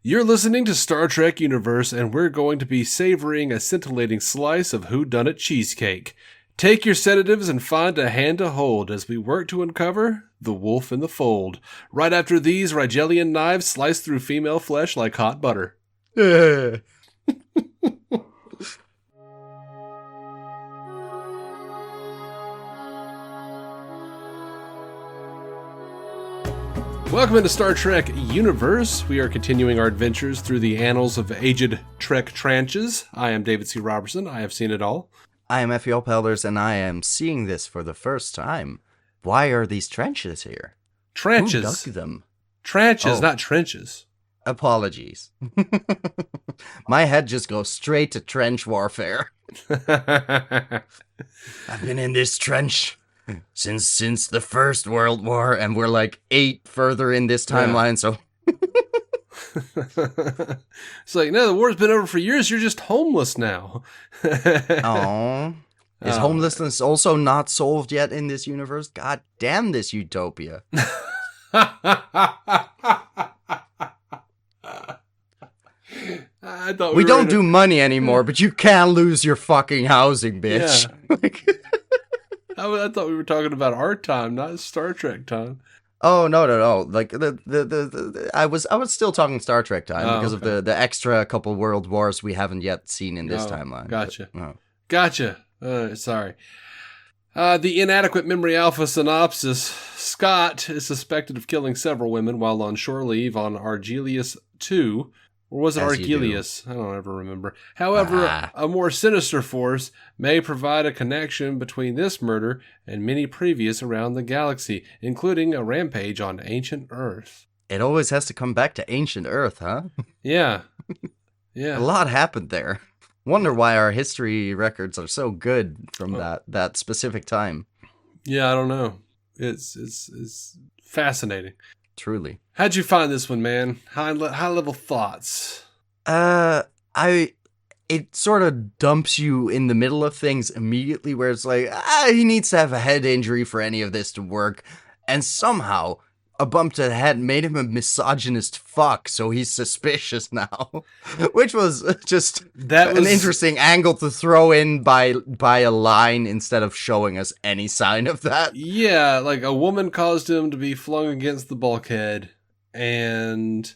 You're listening to Star Trek Universe, and we're going to be savoring a scintillating slice of who-dunnit cheesecake. Take your sedatives and find a hand to hold as we work to uncover the wolf in the fold. Right after these Rigelian knives slice through female flesh like hot butter. Welcome into Star Trek Universe. We are continuing our adventures through the annals of aged Trek trenches. I am David C. Robertson. I have seen it all. I am Effie, and I am seeing this for the first time. Why are these trenches here? Trenches? Who dug them? Trenches, not trenches. Apologies. My head just goes straight to trench warfare. I've been in this trench since the First World War, and we're like 8 further in this timeline, so... It's like, no, the war's been over for years, you're just homeless now. Oh, is homelessness also not solved yet in this universe? God damn this utopia. I thought we don't do money anymore, but you can lose your fucking housing, bitch. Yeah. I thought we were talking about our time, not Star Trek time. Oh, no. Like I was still talking Star Trek time because of the extra couple world wars we haven't yet seen in this timeline. Gotcha. But, Gotcha. Sorry. The inadequate memory alpha synopsis. Scott is suspected of killing several women while on shore leave on Argelius 2. Or was it Argelius? I don't ever remember. However, a more sinister force may provide a connection between this murder and many previous around the galaxy, including a rampage on ancient Earth. It always has to come back to ancient Earth, huh? Yeah. Yeah. A lot happened there. Wonder why our history records are so good from that specific time. Yeah, I don't know. It's fascinating. Truly. How'd you find this one, man? High level thoughts. It sort of dumps you in the middle of things immediately, where it's like, he needs to have a head injury for any of this to work, and somehow a bump to the head made him a misogynist fuck, so he's suspicious now, which was just an interesting angle to throw in by a line instead of showing us any sign of that. Yeah, like a woman caused him to be flung against the bulkhead, and...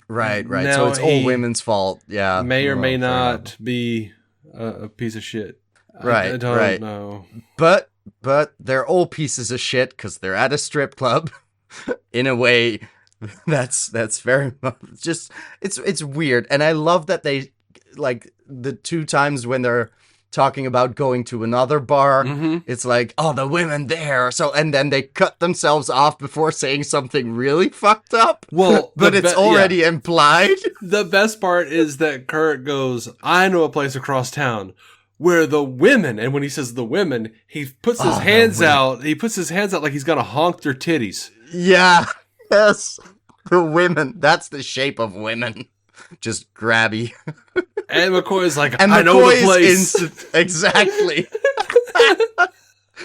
Right. So it's all women's fault, yeah. May or may not be a piece of shit. Right, I don't know. But they're all pieces of shit because they're at a strip club. In a way, that's very much just it's weird, and I love that they like the 2 times when they're talking about going to another bar. Mm-hmm. It's like, oh, the women there, so and then they cut themselves off before saying something really fucked up. Well, but it's already implied. The best part is that Kurt goes, "I know a place across town." Where the women, and when he says the women, he puts his hands out. He puts his hands out like he's gonna honk their titties. Yeah, yes, the women. That's the shape of women. Just grabby. And McCoy's like, I know the place. Exactly.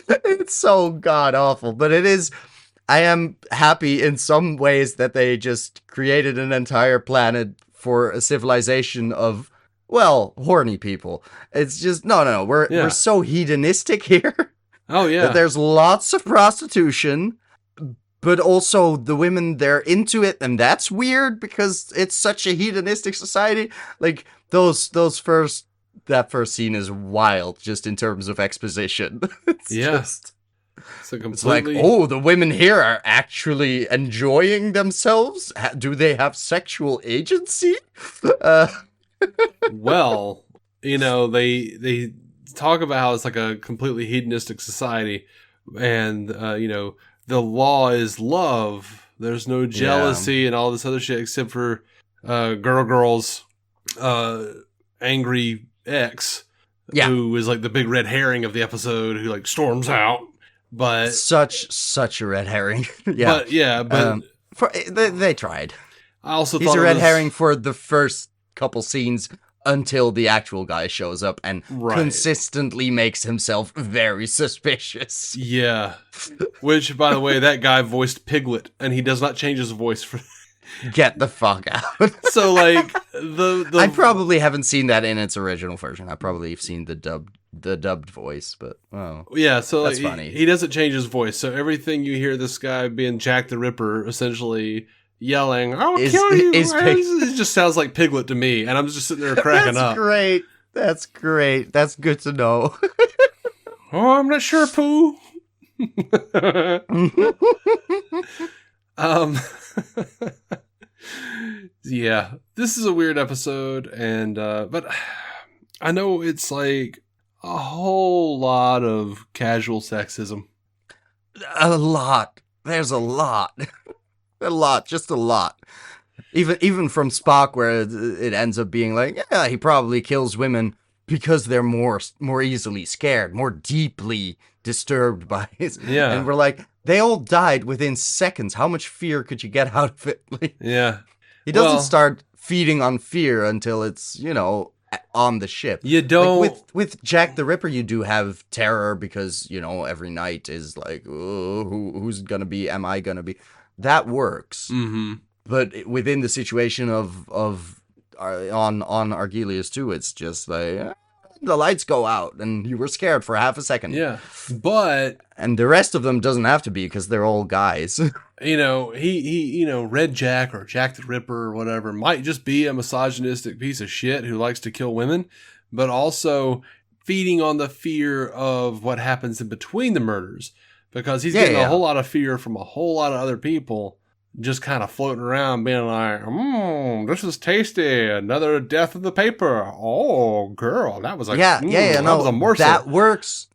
It's so god awful, but it is. I am happy in some ways that they just created an entire planet for a civilization of, well, horny people. It's just, no. We're so hedonistic here. Oh, yeah. That there's lots of prostitution, but also the women, they're into it, and that's weird because it's such a hedonistic society. Like, that first scene is wild, just in terms of exposition. It's like, oh, the women here are actually enjoying themselves? Do they have sexual agency? Well, they talk about how it's like a completely hedonistic society, and the law is love. There's no jealousy and all this other shit except for girl's angry ex, who is like the big red herring of the episode, who like storms out. But such a red herring. Yeah, but they tried. I also he's thought a red herring for the first couple scenes until the actual guy shows up and consistently makes himself very suspicious. Yeah. Which, by the way, that guy voiced Piglet, and he does not change his voice for... Get the fuck out. So like the I probably haven't seen that in its original version. I probably have seen the dubbed voice, but yeah, so that's like, funny. he doesn't change his voice. So everything you hear this guy being Jack the Ripper essentially yelling, "I'll kill you!" It just sounds like Piglet to me, and I'm just sitting there cracking up. That's great. That's good to know. Oh, I'm not sure, Pooh. Yeah, this is a weird episode, and but I know it's like a whole lot of casual sexism. A lot. There's a lot. A lot. Just a lot. Even from Spock, where it ends up being like, yeah, he probably kills women because they're more easily scared, more deeply disturbed by it. Yeah. And we're like, they all died within seconds. How much fear could you get out of it? Like, yeah. He doesn't start feeding on fear until it's, on the ship. You don't... Like with Jack the Ripper, you do have terror because, every night is like, oh, who's gonna be? Am I gonna be? That works. Mm-hmm. But within the situation of on Argelius too, it's just like the lights go out and you were scared for half a second. Yeah, but and the rest of them doesn't have to be because they're all guys. He Redjac or Jack the Ripper or whatever might just be a misogynistic piece of shit who likes to kill women, but also feeding on the fear of what happens in between the murders because he's getting a whole lot of fear from a whole lot of other people. Just kind of floating around being like, this is tasty. Another death in the paper. Oh, girl, that was that was a morsel.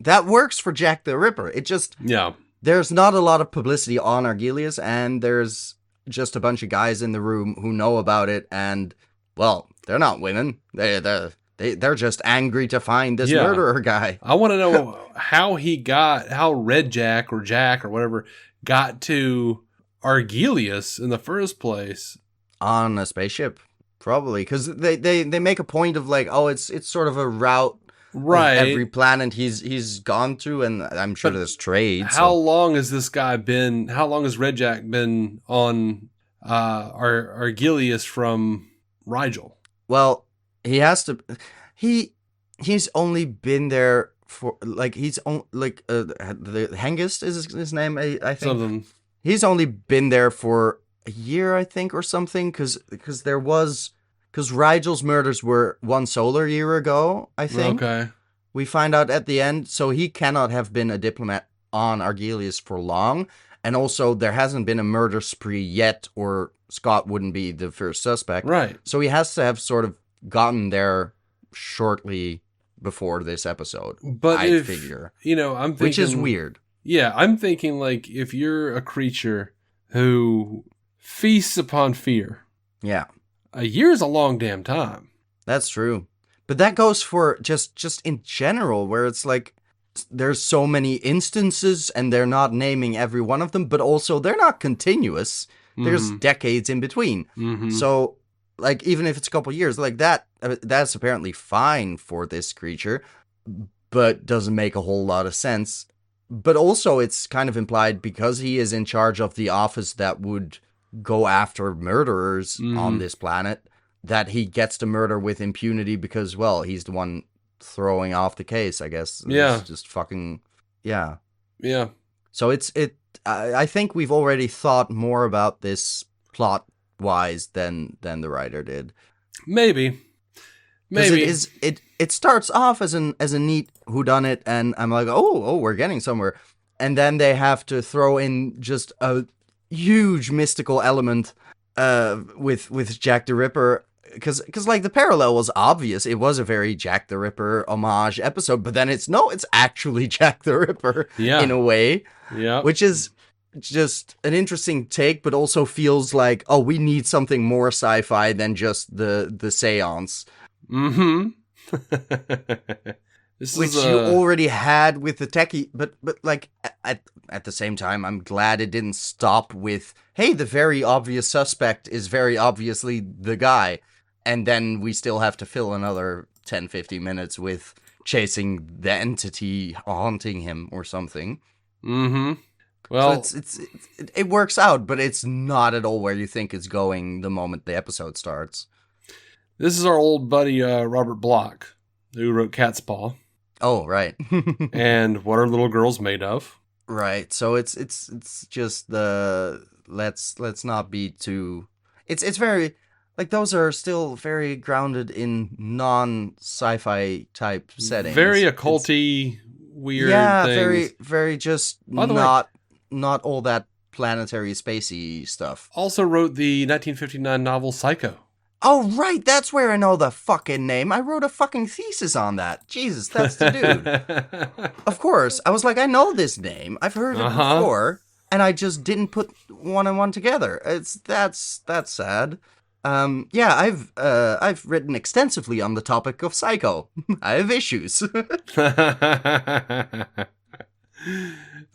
That works for Jack the Ripper. It just... Yeah. There's not a lot of publicity on Argelius, and there's just a bunch of guys in the room who know about it, and, well, they're not women. They're just angry to find this murderer guy. I want to know how Redjac or Jack or whatever got to Argelius in the first place. On a spaceship, probably, because they make a point of like, oh, it's sort of a route, right? Every planet he's gone to, and I'm sure there's trade. How long has this guy been? How long has Redjac been on Argelius from Rigel? Well, he has to. He's only been there for like the Hengist is his name. I think something. He's only been there for a year, I think, or something, because Rigel's murders were one solar year ago, I think. Okay. We find out at the end, so he cannot have been a diplomat on Argelius for long, and also there hasn't been a murder spree yet, or Scott wouldn't be the first suspect. Right. So he has to have sort of gotten there shortly before this episode. But I figure. I'm thinking... Which is weird. Yeah, I'm thinking, like, if you're a creature who feasts upon fear. Yeah. A year is a long damn time. That's true. But that goes for just in general, where it's like, there's so many instances, and they're not naming every one of them, but also they're not continuous. There's decades in between. Mm-hmm. So, like, even if it's a couple years, like that's apparently fine for this creature, but doesn't make a whole lot of sense. But also, it's kind of implied because he is in charge of the office that would go after murderers on this planet, that he gets to murder with impunity because, well, he's the one throwing off the case, I guess. Yeah. It's just fucking, yeah. Yeah. So I think we've already thought more about this plot-wise than the writer did. Maybe. It starts off as a neat whodunit, and I'm like, oh, we're getting somewhere, and then they have to throw in just a huge mystical element with Jack the Ripper, because like the parallel was obvious. It was a very Jack the Ripper homage episode, but then it's actually Jack the Ripper in a way, which is just an interesting take, but also feels like, oh, we need something more sci-fi than just the seance. Mm-hmm. Which you already had with the techie, but like at the same time, I'm glad it didn't stop with, hey, the very obvious suspect is very obviously the guy, and then we still have to fill another 10-15 minutes with chasing the entity haunting him or something. Mm-hmm. So Well, it works out, but it's not at all where you think it's going the moment the episode starts. this is our old buddy Robert Bloch, who wrote Cat's Paw, Oh, right. and What Are Little Girls Made Of? Right. So it's just the let's not be too. It's very like those are still very grounded in non sci-fi type settings. Very It's occulty, weird yeah, things. very just By the way, not all that planetary spacey stuff. also wrote the 1959 novel Psycho. Oh right, that's where I know the fucking name. I wrote a fucking thesis on that. Jesus, that's the dude. Of course. I was like, I know this name. I've heard it before, and I just didn't put one and one together. That's sad. Yeah, I've written extensively on the topic of Psycho. I have issues.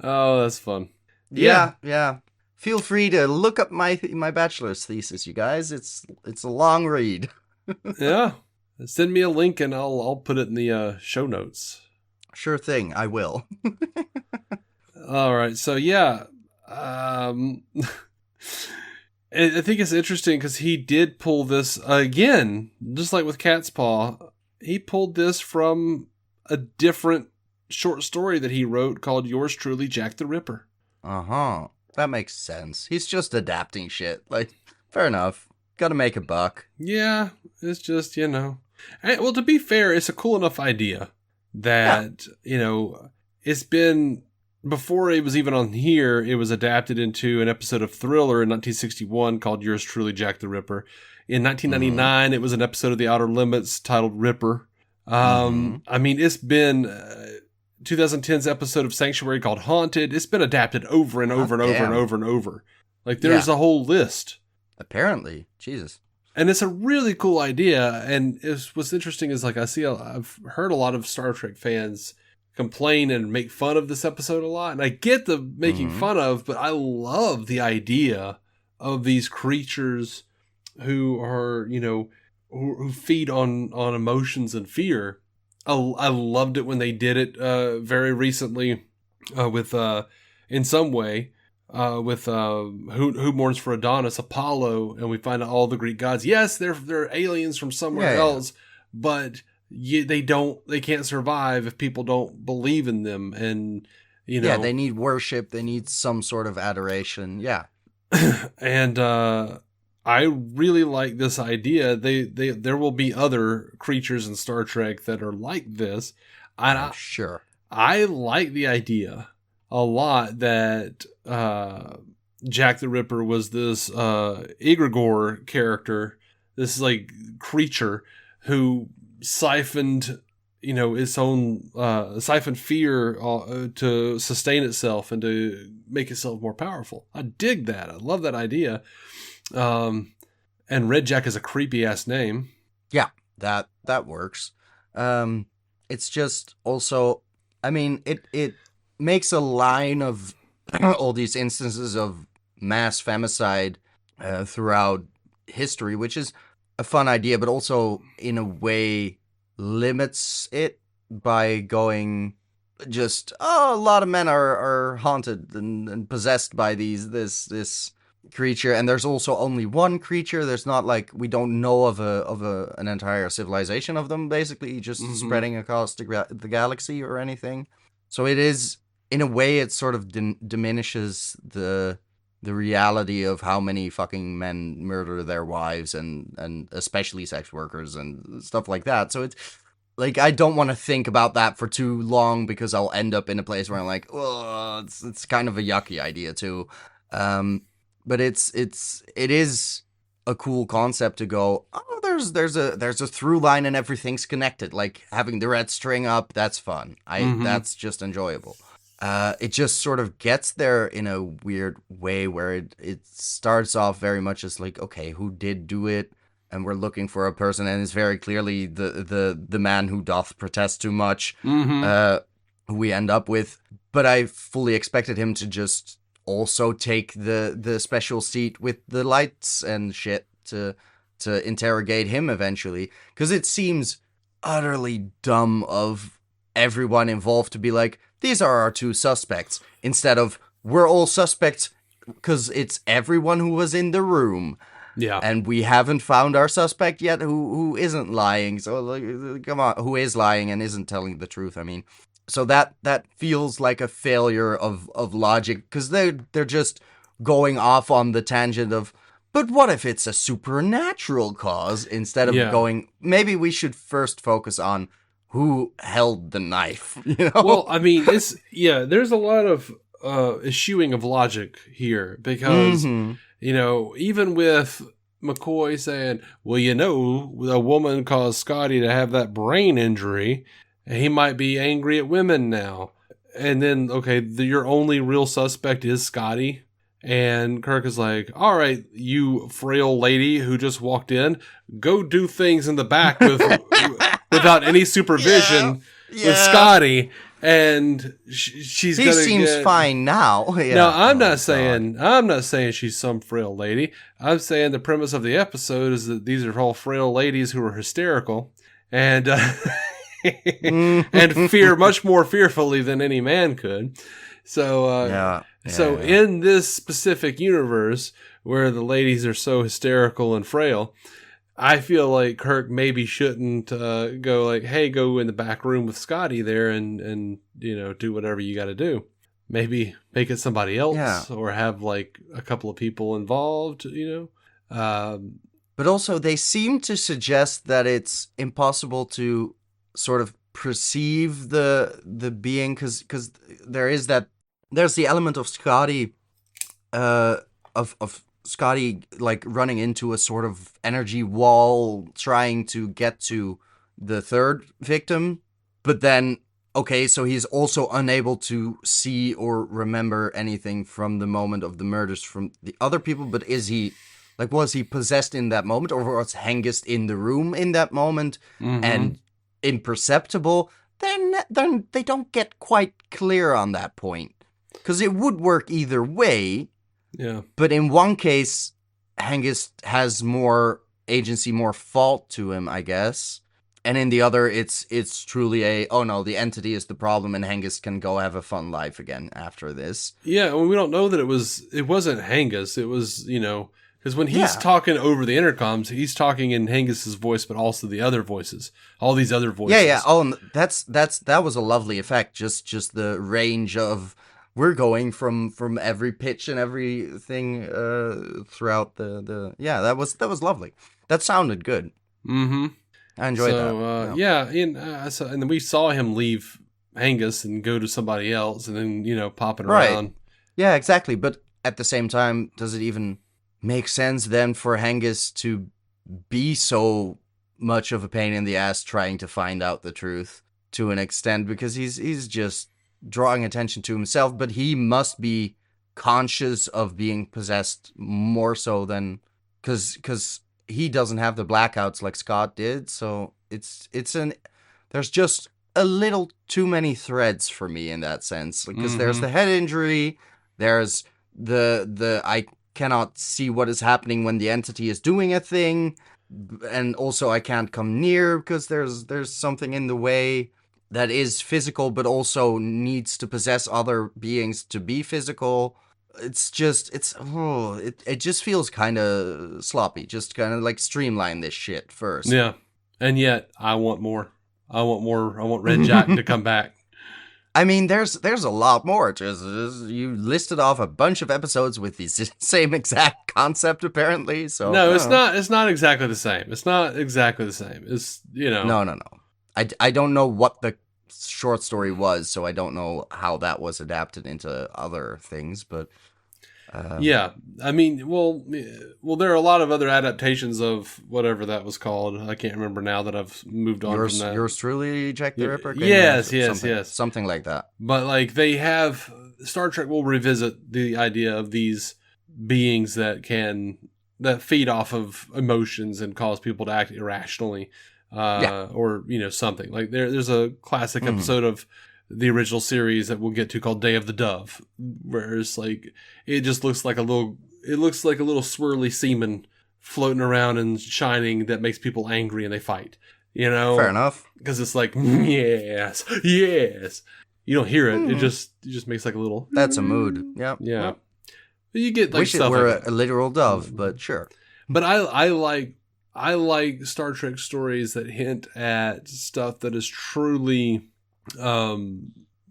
Oh, that's fun. Yeah. Feel free to look up my bachelor's thesis, you guys. It's a long read. Yeah. Send me a link and I'll put it in the show notes. Sure thing, I will. All right. So yeah, I think it's interesting because he did pull this again, just like with Cat's Paw. He pulled this from a different short story that he wrote called Yours Truly, Jack the Ripper. Uh-huh. That makes sense. He's just adapting shit. Like, fair enough. Gotta make a buck. Yeah, it's just, well, to be fair, it's a cool enough idea that, it's been, before it was even on here, it was adapted into an episode of Thriller in 1961 called Yours Truly, Jack the Ripper. In 1999, It was an episode of The Outer Limits titled Ripper. I mean, it's been 2010's episode of Sanctuary called Haunted. It's been adapted over and over and over and over and over. Like, there's a whole list. Apparently. Jesus. And it's a really cool idea. And what's interesting is, like, I've heard a lot of Star Trek fans complain and make fun of this episode a lot. And I get the making fun of, but I love the idea of these creatures who are, who feed on emotions and fear. I loved it when they did it very recently with in some way with who mourns for Adonis, Apollo, and we find out all the Greek gods. Yes, they're aliens from somewhere else, but they can't survive if people don't believe in them, and they need worship, they need some sort of adoration. Yeah. And I really like this idea. There will be other creatures in Star Trek that are like this. And sure. I like the idea a lot that Jack the Ripper was this egregore character, this like creature who siphoned its own siphoned fear to sustain itself and to make itself more powerful. I dig that. I love that idea. And Redjac is a creepy ass name. Yeah, that works. It's just also, I mean, it makes a line of all these instances of mass femicide throughout history, which is a fun idea, but also in a way limits it by going just, a lot of men are haunted and possessed by this creature, and there's also only one creature. There's not like, we don't know of an entire civilization of them, basically just spreading across the galaxy or anything. So it is, in a way, it sort of diminishes the reality of how many fucking men murder their wives and especially sex workers and stuff like that. So it's like, I don't want to think about that for too long, because I'll end up in a place where I'm like, oh, it's kind of a yucky idea too. But it is a cool concept to go, oh, there's a through line and everything's connected. Like having the red string up, that's fun. That's just enjoyable. It just sort of gets there in a weird way where it starts off very much as like, okay, who did do it? And we're looking for a person, and it's very clearly the man who doth protest too much, who we end up with. But I fully expected him to just also take the special seat with the lights and shit to interrogate him eventually, because it seems utterly dumb of everyone involved to be like, these are our two suspects, instead of, we're all suspects because it's everyone who was in the room. Yeah. And we haven't found our suspect yet who isn't lying. So, like, come on, who is lying and isn't telling the truth, I mean. So that feels like a failure of logic, because they're just going off on the tangent of, but what if it's a supernatural cause, instead of going, maybe we should first focus on who held the knife, you know? Well, I mean, there's a lot of eschewing of logic here, because, you know, even with McCoy saying, well, you know, a woman caused Scotty to have that brain injury, and he might be angry at women now. And then, okay, your only real suspect is Scotty. And Kirk is like, all right, you frail lady who just walked in, go do things in the back without any supervision with Scotty. And she's he gonna seems fine now. No, I'm not saying she's some frail lady. I'm saying the premise of the episode is that these are all frail ladies who are hysterical and and fear much more fearfully than any man could. So in this specific universe where the ladies are so hysterical and frail, I feel like Kirk maybe shouldn't go like, hey, go in the back room with Scotty there and you know, do whatever you got to do. Maybe make it somebody else or have like a couple of people involved, you know. But also they seem to suggest that it's impossible to sort of perceive the being, because there's the element of Scotty of Scotty like running into a sort of energy wall trying to get to the third victim, but then so he's also unable to see or remember anything from the moment of the murders from the other people. But is he, like, was he possessed in that moment, or was Hengist in the room in that moment and imperceptible? Then they don't get quite clear on that point, because it would work either way. Yeah. But in one case, Hengist has more agency, more fault to him, I guess. And in the other, it's truly oh no, the entity is the problem, and Hengist can go have a fun life again after this. Yeah, well, we don't know that it wasn't Hengist. It was, you know, because when he's talking over the intercoms, he's talking in Hengist's voice, but also the other voices, all these other voices. Yeah. Oh, and that was a lovely effect. Just the range of, we're going from every pitch and everything throughout the that was lovely. That sounded good. Mm-hmm. I enjoyed that. And then we saw him leave Hengist and go to somebody else, and then, you know, popping around. Yeah, exactly. But at the same time, does it even make sense then for Hengist to be so much of a pain in the ass trying to find out the truth to an extent? Because he's just drawing attention to himself, but he must be conscious of being possessed more so than, because he doesn't have the blackouts like Scott did. So there's just a little too many threads for me in that sense, because there's the head injury, there's the I cannot see what is happening when the entity is doing a thing, and also I can't come near because there's something in the way that is physical, but also needs to possess other beings to be physical. It's just, it just feels kind of sloppy. Just kind of like streamline this shit first. Yeah. And yet I want more. I want Redjac to come back. I mean, there's a lot more. Just you listed off a bunch of episodes with the same exact concept, apparently. So no, it's not. It's not exactly the same. It's not exactly the same. It's, you know. No. I don't know what the short story was, so I don't know how that was adapted into other things. But yeah, I mean, well, there are a lot of other adaptations of whatever that was called. I can't remember now that I've moved on from that. Yours truly, Jack the Ripper? Yes. Something like that. But like they have, Star Trek will revisit the idea of these beings that feed off of emotions and cause people to act irrationally, or, you know, something like there's a classic episode of the original series that we'll get to called Day of the Dove, where it's like, it just looks like a little swirly semen floating around and shining that makes people angry and they fight, you know? Fair enough. Because it's like, yes. You don't hear it. It just makes like a little. That's a mood. Yep. Yeah. Yep. You get like Wish it stuff were like a literal dove, but sure. But I like Star Trek stories that hint at stuff that is truly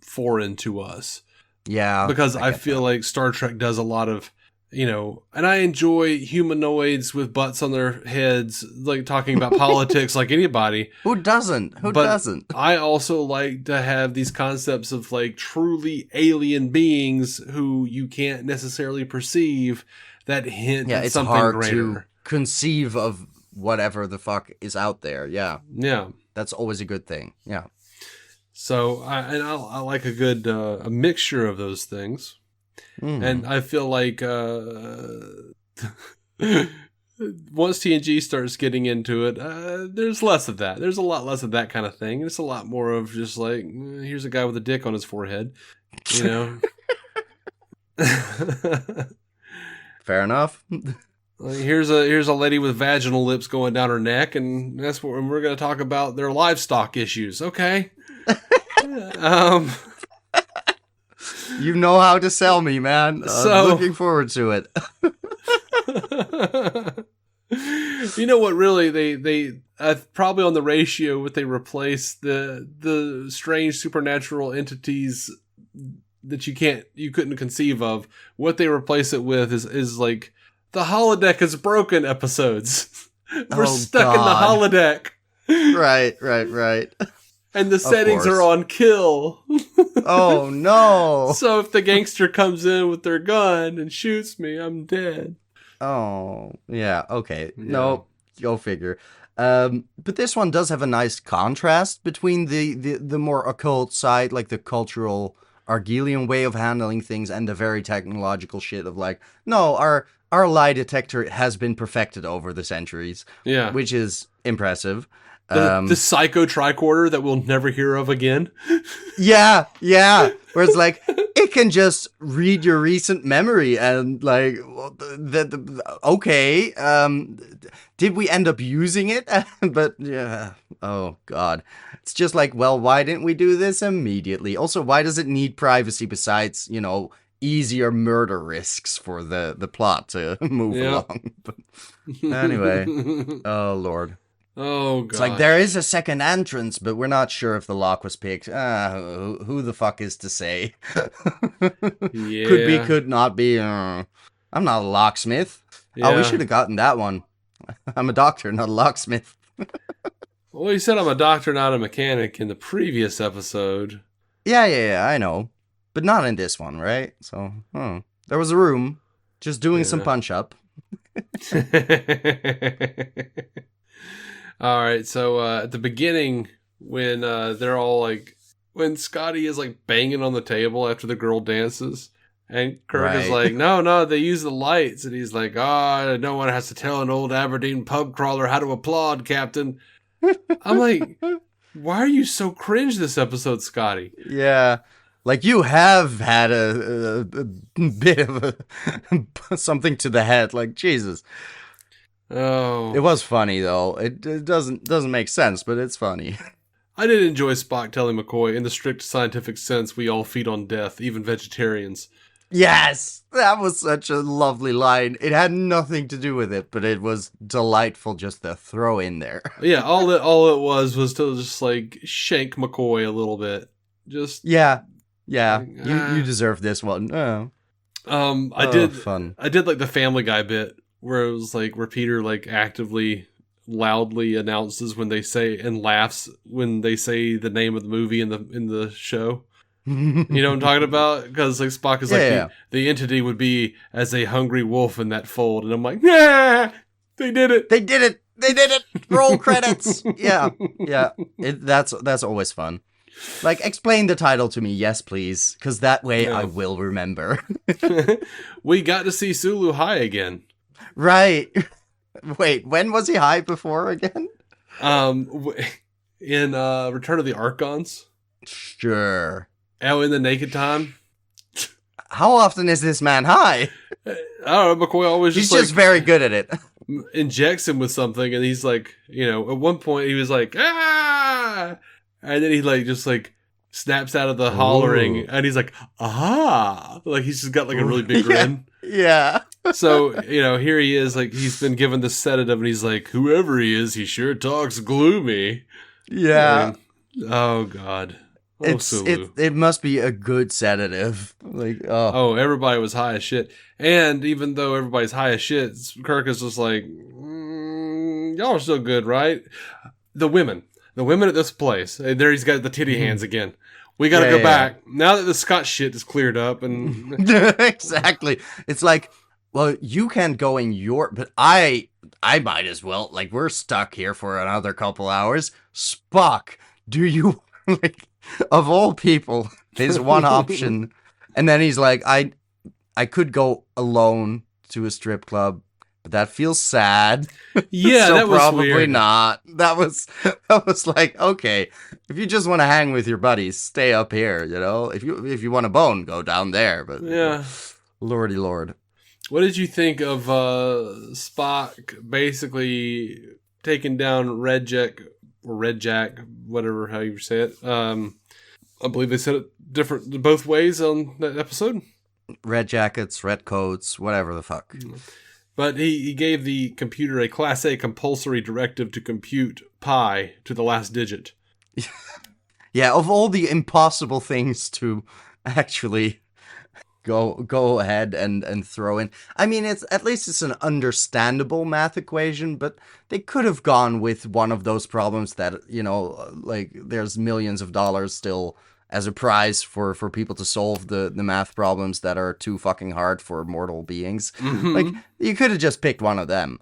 foreign to us. Yeah. Because I feel like Star Trek does a lot of, and I enjoy humanoids with butts on their heads, like talking about politics like anybody. Who doesn't? Who doesn't? I also like to have these concepts of like truly alien beings who you can't necessarily perceive that hint at it's something hard greater. to conceive of whatever the fuck is out there. Yeah. Yeah. That's always a good thing. Yeah. So I like a good a mixture of those things. And I feel like once TNG starts getting into it, there's less of that. There's a lot less of that kind of thing. It's a lot more of just like, here's a guy with a dick on his forehead, Fair enough. Here's a lady with vaginal lips going down her neck, and that's what we're going to talk about their livestock issues. Okay. You know how to sell me, man. So, looking forward to it. You know what? Really, they probably on the ratio what they replace the strange supernatural entities that you couldn't conceive of. What they replace it with is like the holodeck is broken episodes. We're stuck in the holodeck. Right. And the settings are on kill. Oh, no. So if the gangster comes in with their gun and shoots me, I'm dead. Oh, yeah. Okay. Yeah. No, go figure. But this one does have a nice contrast between the more occult side, like the cultural Argelian way of handling things, and the very technological shit of like, no, our lie detector has been perfected over the centuries. Yeah. Which is impressive. The psycho tricorder that we'll never hear of again. Yeah. Where it's like, it can just read your recent memory and like, okay, did we end up using it? But yeah, oh God. It's just like, well, why didn't we do this immediately? Also, why does it need privacy besides, easier murder risks for the plot to move along? But anyway, oh Lord. Oh, God. It's like, there is a second entrance, but we're not sure if the lock was picked. Who the fuck is to say? Yeah. Could be, could not be. I'm not a locksmith. Yeah. Oh, we should have gotten that one. I'm a doctor, not a locksmith. Well, you said I'm a doctor, not a mechanic in the previous episode. Yeah, I know. But not in this one, right? So, there was a room, just doing some punch-up. All right, so at the beginning, when they're all like, when Scotty is like banging on the table after the girl dances, and Kirk is like, no, they use the lights, and he's like, no one has to tell an old Aberdeen pub crawler how to applaud, Captain. I'm like, why are you so cringe this episode, Scotty? Yeah. Like, you have had a bit of something to the head. Like, Jesus. Oh, it was funny though. It doesn't make sense, but it's funny. I did enjoy Spock telling McCoy, in the strict scientific sense, we all feed on death, even vegetarians. Yes, that was such a lovely line. It had nothing to do with it, but it was delightful just to throw in there. Yeah, all it was to just like shank McCoy a little bit. Just yeah. You deserve this one. I did fun. I did like the Family Guy bit where it was like where Peter like actively loudly announces when they say and laughs when they say the name of the movie in the show. You know what I'm talking about? Because like Spock is the entity would be as a hungry wolf in that fold, and I'm like, yeah, they did it. Roll credits. Yeah. That's always fun. Like, explain the title to me, yes, please, because that way I will remember. We got to see Sulu high again. Right. Wait, when was he high before again? In Return of the Archons. Sure. Oh, in the Naked Time. How often is this man high? I don't know. McCoy always he's just very good at it. Injects him with something, and he's like, at one point he was like, ah, and then he like just like snaps out of the hollering, Ooh. and he's like, "Aha!" Like he's just got like a really big grin. Yeah. So, here he is, like he's been given the sedative, and he's like, "Whoever he is, he sure talks gloomy." Yeah. Oh God. Oh, Sulu. It must be a good sedative. Like, oh. Oh, everybody was high as shit. And even though everybody's high as shit, Kirk is just like, y'all are still good, right? The women at this place. There he's got the titty hands again. We got to go back. Now that the Scott shit is cleared up. And Exactly. It's like, well, you can't go in but I might as well. Like, we're stuck here for another couple hours. Spock, do you, like, of all people, there's one option. And then he's like, I could go alone to a strip club, but that feels sad. Yeah, so that was probably weird. not. That was like, okay, if you just want to hang with your buddies, stay up here, If you want a bone, go down there. But yeah. Lordy Lord. What did you think of Spock basically taking down Redjac, whatever, how you say it? I believe they said it both ways on that episode. Red jackets, red coats, whatever the fuck. But he gave the computer a Class A compulsory directive to compute pi to the last digit. Yeah, of all the impossible things to actually go ahead and throw in. I mean, at least it's an understandable math equation, but they could have gone with one of those problems that, like there's millions of dollars still as a prize for people to solve the math problems that are too fucking hard for mortal beings. Mm-hmm. Like, you could have just picked one of them,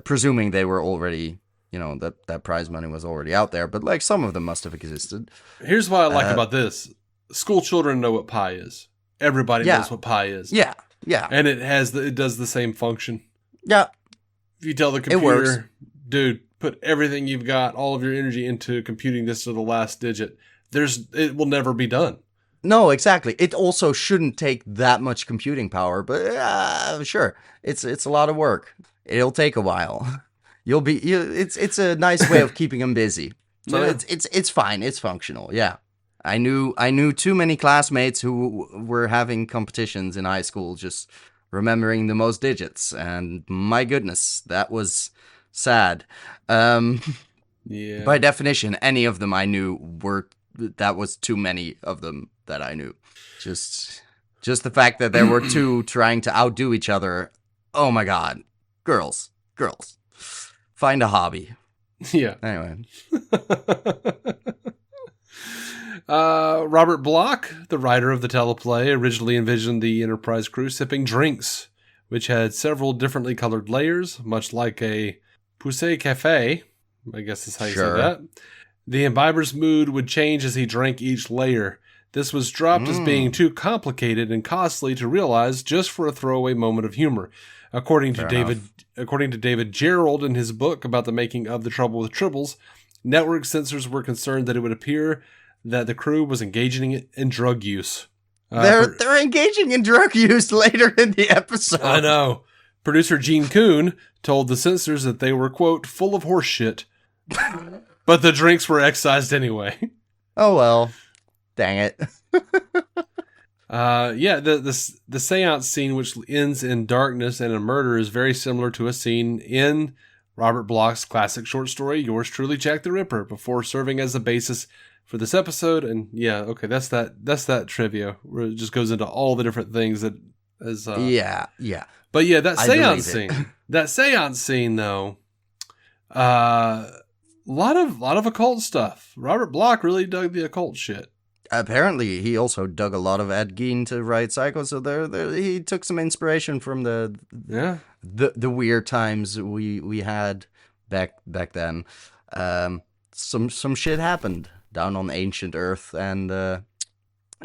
presuming they were already, that prize money was already out there, but like some of them must have existed. Here's what I like about this. School children know what pi is. Everybody knows what pi is. Yeah. And it does the same function. Yeah. If you tell the computer, dude, put everything you've got, all of your energy into computing this to the last digit, it will never be done. No, exactly. It also shouldn't take that much computing power, but sure, it's a lot of work. It'll take a while. It's a nice way of keeping them busy. So it's fine. It's functional. Yeah. I knew too many classmates who were having competitions in high school just remembering the most digits, and my goodness, that was sad. Yeah. By definition, any of them I knew that was too many of them that I knew. Just the fact that there were two trying to outdo each other. Oh my God. Girls. Find a hobby. Yeah. Anyway. Robert Bloch, the writer of the teleplay, originally envisioned the Enterprise crew sipping drinks, which had several differently colored layers, much like a poussé café. I guess is how you say that. The imbiber's mood would change as he drank each layer. This was dropped as being too complicated and costly to realize just for a throwaway moment of humor. According to David Gerald in his book about the making of The Trouble with Tribbles, network censors were concerned that it would appear that the crew was engaging in drug use. They're engaging in drug use later in the episode. I know. Producer Gene Kuhn told the censors that they were, quote, full of horse shit. But the drinks were excised anyway. Oh, well. Dang it. The seance scene, which ends in darkness and a murder, is very similar to a scene in Robert Bloch's classic short story, Yours Truly, Jack the Ripper, before serving as the basis for this episode. And yeah, okay, that's that trivia where it just goes into all the different things that is yeah. But yeah, that seance scene though, lot of occult stuff. Robert Bloch really dug the occult shit. Apparently, he also dug a lot of Ed Gein to write Psycho, so he took some inspiration from the weird times we had back then. Some shit happened down on ancient Earth, and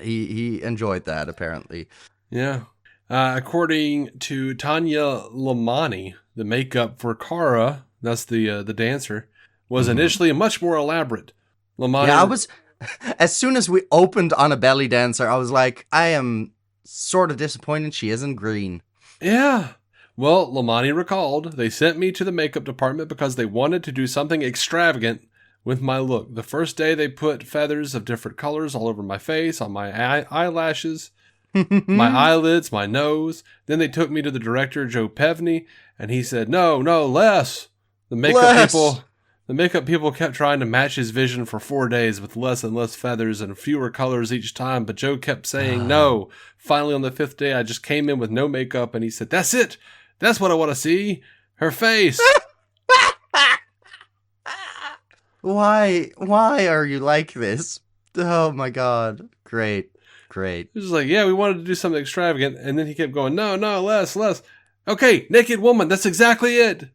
he enjoyed that apparently. Yeah. According to Tanya Lamani, the makeup for Kara, that's the dancer, was initially much more elaborate. Lamani, yeah, I was. As soon as we opened on a belly dancer, I was like, I am sort of disappointed she isn't green. Yeah. Well, Lamani recalled, they sent me to the makeup department because they wanted to do something extravagant with my look. The first day they put feathers of different colors all over my face, on my eyelashes, my eyelids, my nose. Then they took me to the director, Joe Pevney, and he said, no, less. The makeup people kept trying to match his vision for 4 days with less and less feathers and fewer colors each time, but Joe kept saying no. Finally, on the 5th day, I just came in with no makeup, and he said, that's it. That's what I want to see. Her face. Why are you like this? Oh my God. Great. He was like, yeah, we wanted to do something extravagant. And then he kept going, no, less. Okay, naked woman. That's exactly it.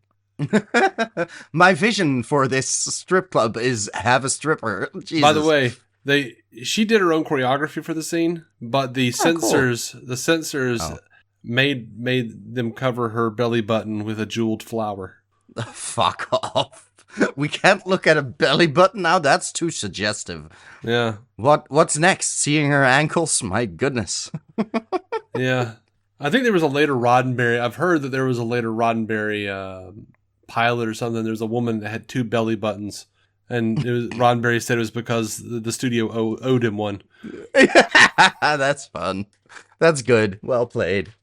My vision for this strip club is have a stripper. Jesus. By the way, she did her own choreography for the scene, but the censors made them cover her belly button with a jeweled flower. Fuck off. We can't look at a belly button now. That's too suggestive. Yeah. What's next? Seeing her ankles? My goodness. Yeah. I think there was a later Roddenberry. I've heard that there was a later Roddenberry pilot or something. There's a woman that had 2 belly buttons, and Roddenberry said it was because the studio owed him one. That's fun. That's good. Well played.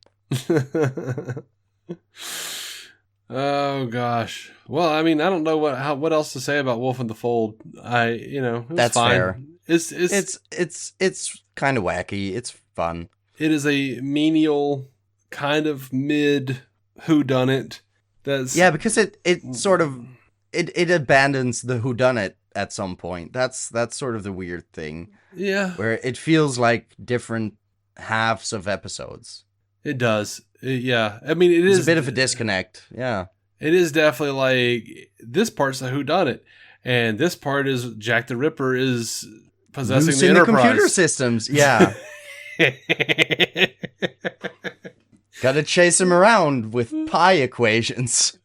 Oh gosh. Well, I mean, I don't know what else to say about Wolf in the Fold. It was That's fine. fair. It's kind of wacky. It's fun. It is a menial kind of mid who-dunnit. Because it sort of it abandons the who-dunnit at some point. That's sort of the weird thing. Yeah. Where it feels like different halves of episodes. It does. Yeah. I mean, it's a bit of a disconnect. Yeah. It is definitely like, this part's a whodunit, and this part is Jack the Ripper is possessing the Enterprise. The computer systems. Yeah. Gotta chase him around with pi equations.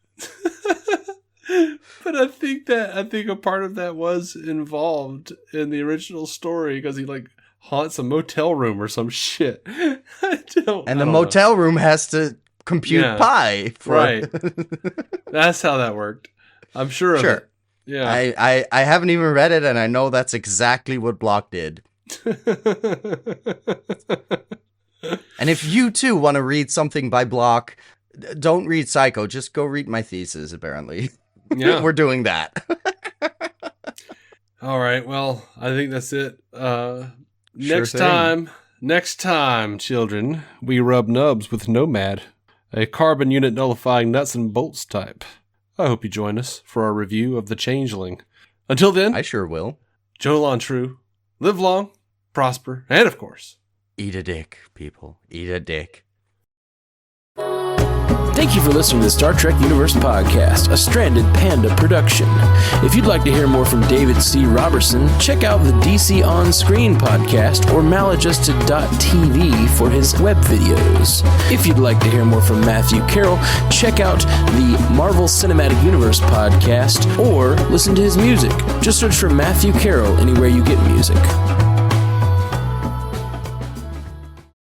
But I think a part of that was involved in the original story, because he like haunts a motel room or some shit. And the motel room has to compute pi. Right. That's how that worked. I'm sure of it. Yeah. I haven't even read it, and I know that's exactly what Block did. And if you too want to read something by Block, don't read Psycho. Just go read my thesis, apparently. Yeah. We're doing that. All right. Well, I think that's it. Next time, children, we rub nubs with Nomad, a carbon unit nullifying nuts and bolts type. I hope you join us for our review of The Changeling. Until then, I sure will. Joe Lontrue, live long, prosper, and of course, eat a dick, people. Eat a dick. Thank you for listening to the Star Trek Universe Podcast, a Stranded Panda production. If you'd like to hear more from David C. Robertson, check out the DC On Screen podcast or maladjusted.tv for his web videos. If you'd like to hear more from Matthew Carroll, check out the Marvel Cinematic Universe podcast or listen to his music. Just search for Matthew Carroll anywhere you get music.